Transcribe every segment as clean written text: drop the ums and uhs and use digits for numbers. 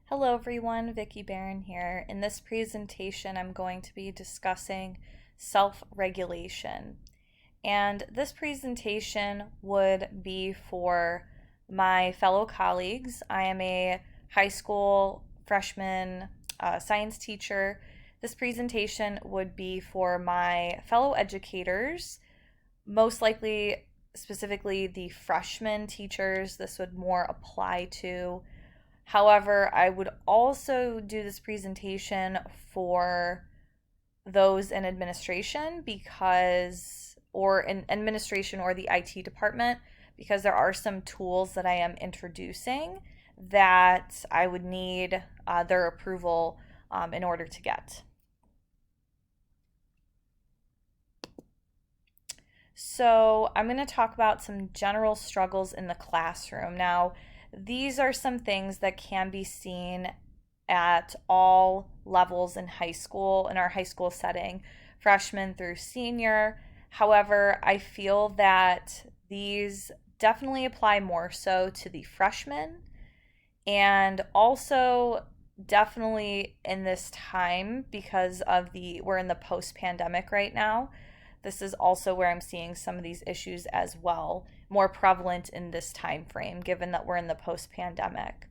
Hello everyone, Vicki Baran here. In this presentation, I'm going to be discussing self-regulation. And this presentation would be for my fellow colleagues. I am a high school freshman science teacher. This presentation would be for my fellow educators, most likely specifically the freshman teachers. This would more apply to. However, I would also do this presentation for those in administration or in administration or the IT department, because there are some tools that I am introducing that I would need their approval in order to get. So I'm going to talk about some general struggles in the classroom. Now, these are some things that can be seen at all levels in high school, in our high school setting, freshman through senior. However, I feel that these definitely apply more so to the freshmen, and also definitely in this time because we're in the post-pandemic right now. This is also where I'm seeing some of these issues as well, more prevalent in this time frame, given that we're in the post-pandemic.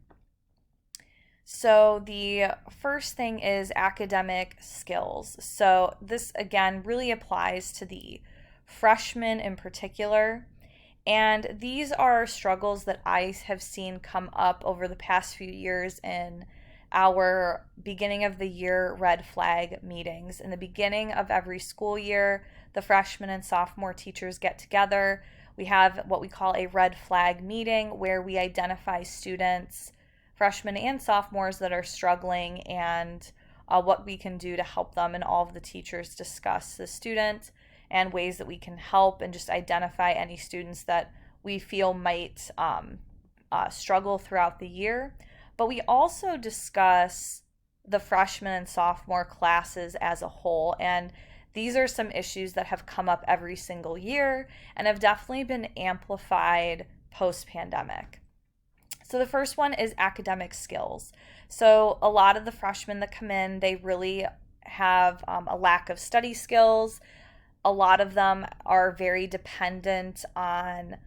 So the first thing is academic skills. So this again really applies to the freshmen in particular. And these are struggles that I have seen come up over the past few years in our beginning of the year red flag meetings. In the beginning of every school year, the freshman and sophomore teachers get together. We have what we call a red flag meeting where we identify students, freshmen and sophomores, that are struggling and what we can do to help them. And all of the teachers discuss the student and ways that we can help, and just identify any students that we feel might struggle throughout the year. But we also discuss the freshman and sophomore classes as a whole, and these are some issues that have come up every single year and have definitely been amplified post-pandemic. So the first one is academic skills. So a lot of the freshmen that come in, they really have a lack of study skills. A lot of them are very dependent on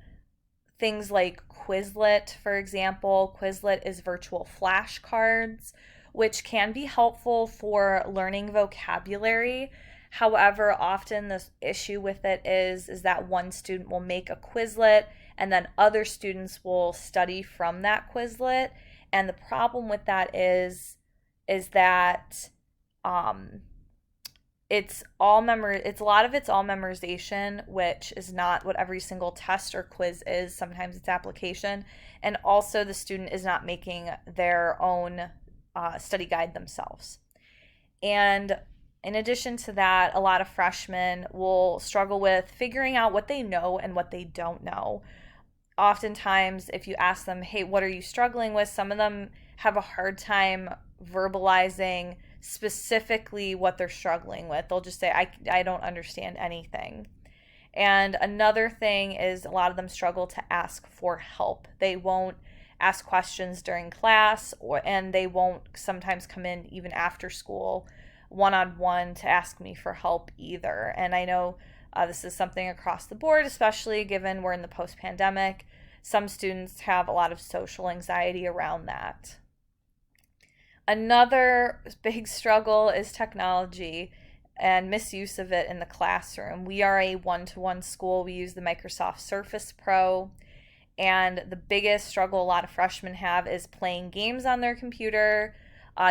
things like Quizlet, for example. Quizlet is virtual flashcards, which can be helpful for learning vocabulary. However, often the issue with it is that one student will make a Quizlet and then other students will study from that Quizlet. And the problem with that is that it's a lot of it's all memorization, which is not what every single test or quiz is. Sometimes it's application, and also the student is not making their own study guide themselves. And in addition to that, a lot of freshmen will struggle with figuring out what they know and what they don't know. Oftentimes, if you ask them, hey, what are you struggling with? Some of them have a hard time verbalizing specifically what they're struggling with. They'll just say, I don't understand anything. And another thing is a lot of them struggle to ask for help. They won't ask questions during class, and they won't sometimes come in even after school one-on-one to ask me for help either. And I know this is something across the board, especially given we're in the post-pandemic. Some students have a lot of social anxiety around that. Another big struggle is technology and misuse of it in the classroom. We are a one-to-one school. We use the Microsoft Surface Pro, and the biggest struggle a lot of freshmen have is playing games on their computer,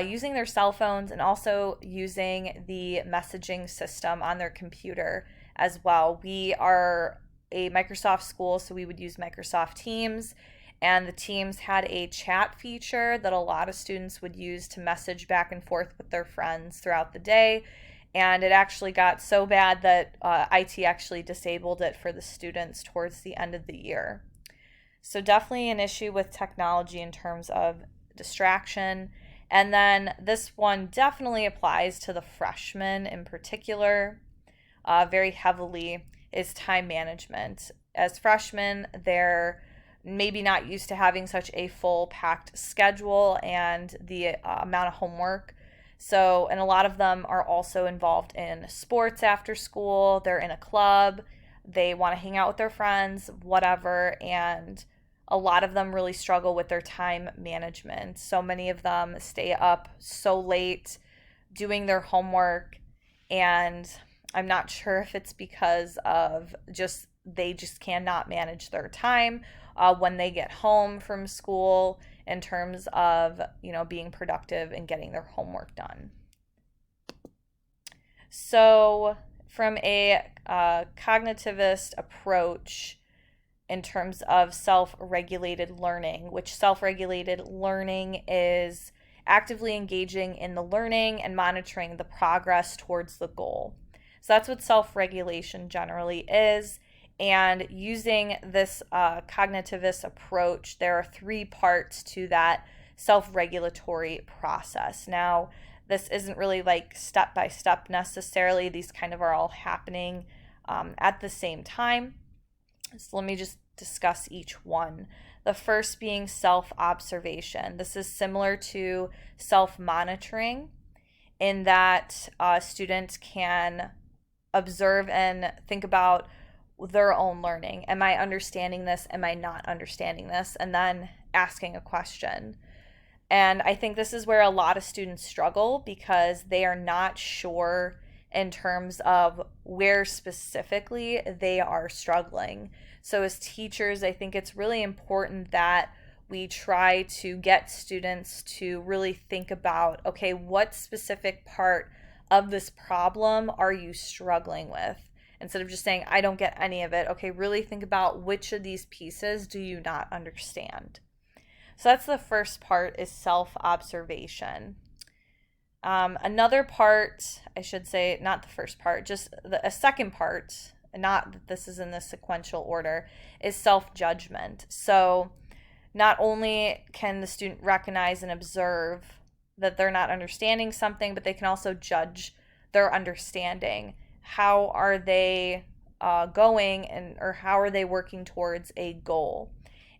using their cell phones, and also using the messaging system on their computer as well. We are a Microsoft school, so we would use Microsoft Teams, and the Teams had a chat feature that a lot of students would use to message back and forth with their friends throughout the day. And it actually got so bad that IT actually disabled it for the students towards the end of the year. So definitely an issue with technology in terms of distraction. And then this one definitely applies to the freshmen in particular, very heavily, is time management. As freshmen, they're maybe not used to having such a full packed schedule and the amount of homework. So, and a lot of them are also involved in sports after school. They're in a club, they want to hang out with their friends, whatever. And a lot of them really struggle with their time management. So many of them stay up so late doing their homework, and I'm not sure if it's because of just they just cannot manage their time when they get home from school in terms of, being productive and getting their homework done. So, from a cognitivist approach, in terms of self-regulated learning, which self-regulated learning is actively engaging in the learning and monitoring the progress towards the goal. So that's what self-regulation generally is. And using this cognitivist approach, there are 3 parts to that self-regulatory process. Now, this isn't really like step by step necessarily. These kind of are all happening at the same time. So let me just discuss each one. The first being self-observation. This is similar to self-monitoring in that students can observe and think about their own learning. Am I understanding this? Am I not understanding this? And then asking a question. And I think this is where a lot of students struggle because they are not sure in terms of where specifically they are struggling. So as teachers, I think it's really important that we try to get students to really think about, okay, what specific part of this problem are you struggling with? Instead of just saying, I don't get any of it. Okay, really think about which of these pieces do you not understand? So that's the first part, is self-observation. Another part, I should say, not the first part, just a second part, not that this is in the sequential order, is self-judgment. So not only can the student recognize and observe that they're not understanding something, but they can also judge their understanding. How are they going, or how are they working towards a goal?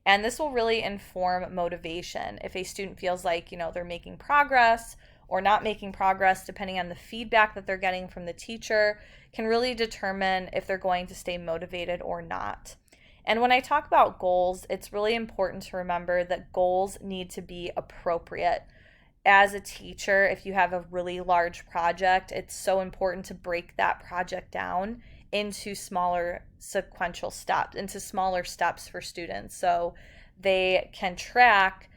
And this will really inform motivation. If a student feels like, they're making progress or not making progress, depending on the feedback that they're getting from the teacher, can really determine if they're going to stay motivated or not. And when I talk about goals, it's really important to remember that goals need to be appropriate. As a teacher, if you have a really large project, it's so important to break that project down into smaller sequential steps, into smaller steps for students, so they can track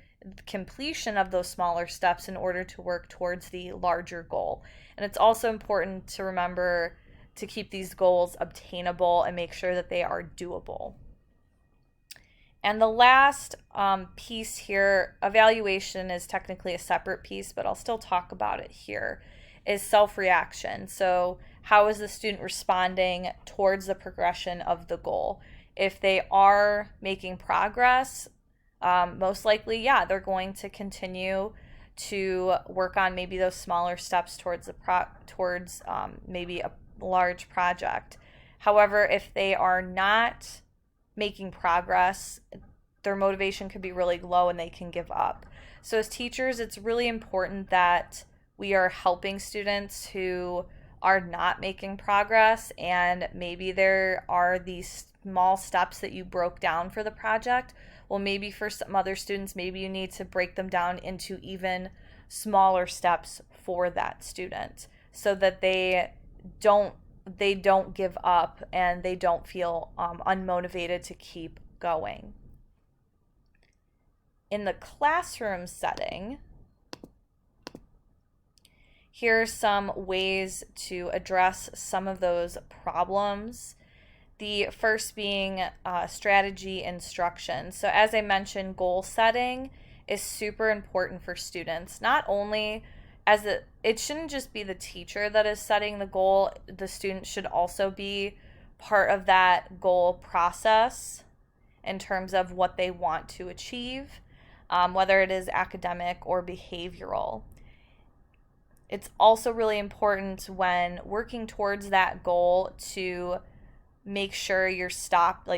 completion of those smaller steps in order to work towards the larger goal. And it's also important to remember to keep these goals obtainable and make sure that they are doable. And the last piece here, evaluation is technically a separate piece, but I'll still talk about it here, is self-reaction. So how is the student responding towards the progression of the goal? If they are making progress, most likely, they're going to continue to work on maybe those smaller steps towards maybe a large project. However, if they are not making progress, their motivation could be really low and they can give up. So as teachers, it's really important that we are helping students who are not making progress, and maybe there are these small steps that you broke down for the project. Well, maybe for some other students, maybe you need to break them down into even smaller steps for that student so that they don't give up and they don't feel unmotivated to keep going. In the classroom setting, here are some ways to address some of those problems. The first being strategy instruction. So as I mentioned, goal setting is super important for students. Not only it shouldn't just be the teacher that is setting the goal, the student should also be part of that goal process in terms of what they want to achieve, whether it is academic or behavioral. It's also really important when working towards that goal to make sure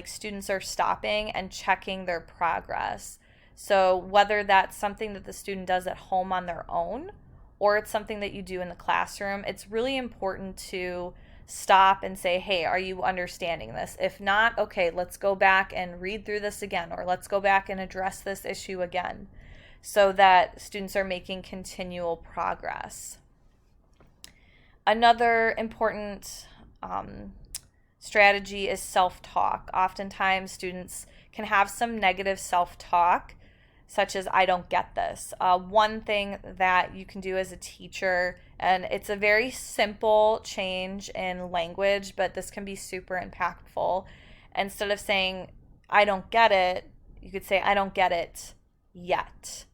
students are stopping and checking their progress. So whether that's something that the student does at home on their own or it's something that you do in the classroom, it's really important to stop and say, hey, are you understanding this? If not, okay, let's go back and read through this again, or let's go back and address this issue again, so that students are making continual progress. Another important strategy is self-talk. Oftentimes students can have some negative self-talk, such as, I don't get this. One thing that you can do as a teacher, and it's a very simple change in language, but this can be super impactful. Instead of saying, I don't get it, you could say, I don't get it yet.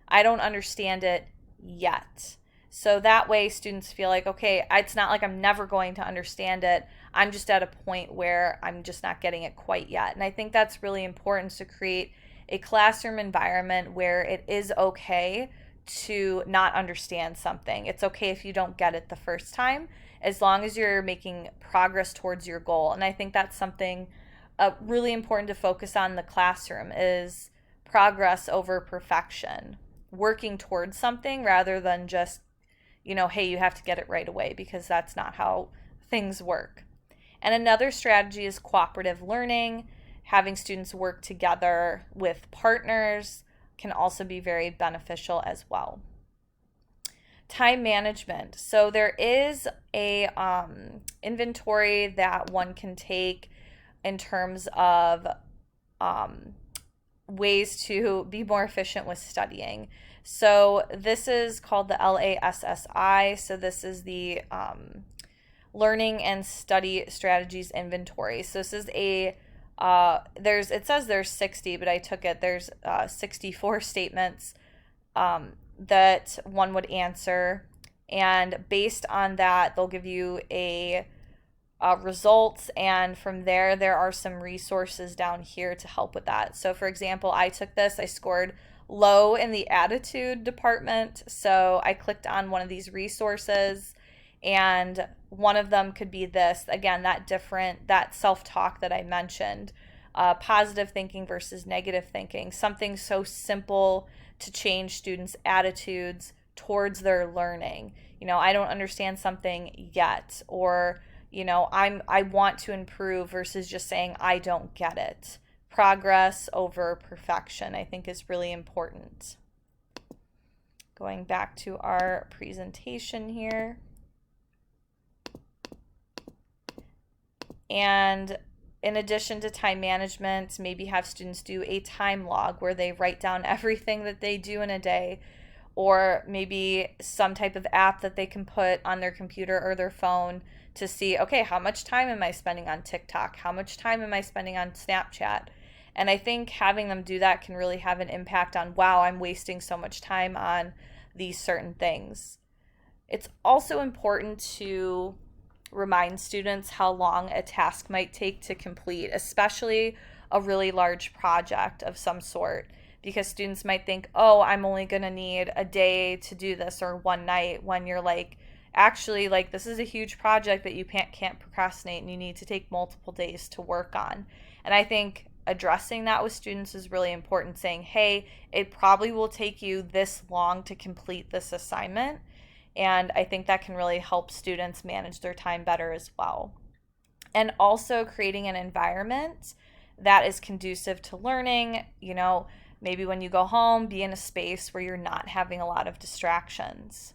I don't understand it yet. So that way students feel like, okay, it's not like I'm never going to understand it. I'm just at a point where I'm just not getting it quite yet. And I think that's really important, to create a classroom environment where it is okay to not understand something. It's okay if you don't get it the first time, as long as you're making progress towards your goal. And I think that's something really important to focus on in the classroom, is progress over perfection. Working towards something rather than just, hey, you have to get it right away, because that's not how things work. And another strategy is cooperative learning. Having students work together with partners can also be very beneficial as well. Time management. So there is a inventory that one can take in terms of ways to be more efficient with studying. So this is called the LASSI. So this is the Learning and Study Strategies Inventory. So this is a it says there's 60, but I took it, there's 64 statements that one would answer, and based on that they'll give you a results, and from there are some resources down here to help with that. So for example, I took this, I scored low in the attitude department, so I clicked on one of these resources, and one of them could be this, again, that self-talk that I mentioned, positive thinking versus negative thinking, something so simple to change students' attitudes towards their learning. I don't understand something yet, or I want to improve, versus just saying I don't get it. Progress over perfection, I think, is really important. Going back to our presentation here. And in addition to time management, maybe have students do a time log where they write down everything that they do in a day, or maybe some type of app that they can put on their computer or their phone to see, okay, how much time am I spending on TikTok? How much time am I spending on Snapchat? And I think having them do that can really have an impact on, wow, I'm wasting so much time on these certain things. It's also important to remind students how long a task might take to complete, especially a really large project of some sort, because students might think, oh, I'm only going to need a day to do this, or one night, when you're like, actually, like, this is a huge project that you can't procrastinate, and you need to take multiple days to work on. And I think addressing that with students is really important, saying, hey, it probably will take you this long to complete this assignment. And I think that can really help students manage their time better as well. And also creating an environment that is conducive to learning. Maybe when you go home, be in a space where you're not having a lot of distractions.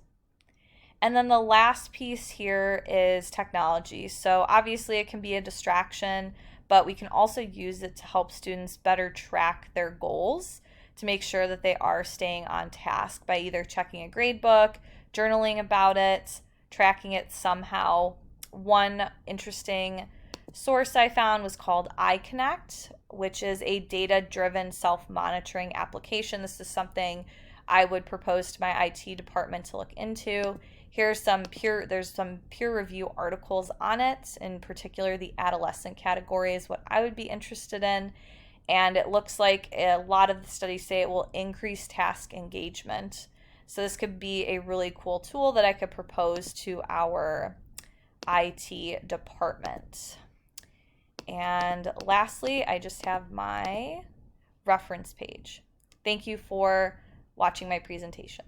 And then the last piece here is technology. So obviously it can be a distraction, but we can also use it to help students better track their goals, to make sure that they are staying on task by either checking a grade book, journaling about it, tracking it somehow. One interesting source I found was called iConnect, which is a data-driven self-monitoring application. This is something I would propose to my IT department to look into. There's some peer review articles on it. In particular, the adolescent category is what I would be interested in. And it looks like a lot of the studies say it will increase task engagement. So this could be a really cool tool that I could propose to our IT department. And lastly, I just have my reference page. Thank you for watching my presentation.